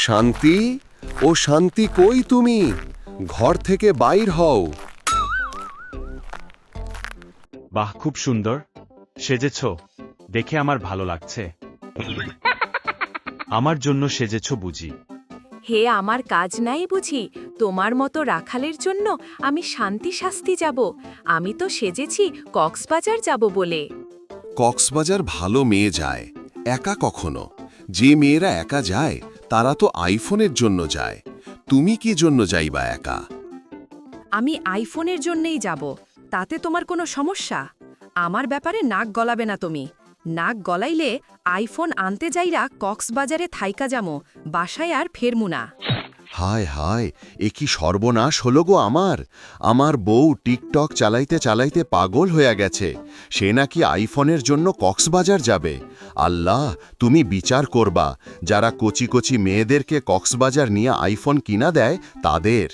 শান্তি, ও শান্তি, কই তুমি? ঘর থেকে বাইর হও। বাহ, খুব সুন্দর সেজেছ, দেখে আমার ভালো লাগছে। আমার জন্য সেজেছ বুঝি? হে, আমার কাজ নাই বুঝি? তোমার মতো রাখালের জন্য আমি শান্তি শাস্তি যাব। আমি তো সেজেছি কক্সবাজার যাব বলে। কক্সবাজার ভালো মেয়ে যায়, একা কখনো। যে মেয়েরা একা যায় তারা তো আইফোনের জন্য যায়। তুমি কি জন্য যাইবা একা? আমি আইফোনের জন্যেই যাব, তাতে তোমার কোনো সমস্যা? আমার ব্যাপারে নাক গলাবে না তুমি। নাক গলাইলে আইফোন আনতে যাইরা কক্সবাজারে থাইকা যামো, বাসায় আর ফেরমু না। হায় হায়, এ কি সর্বনাশ হলো গো আমার! আমার বউ টিকটক চালাইতে চালাইতে পাগল হয়ে গেছে। সে নাকি আইফোনের জন্য কক্সবাজার যাবে। আল্লাহ, তুমি বিচার করবা, যারা কচি কচি মেয়েদেরকে কক্সবাজার নিয়ে আইফোন কিনা দেয় তাদের।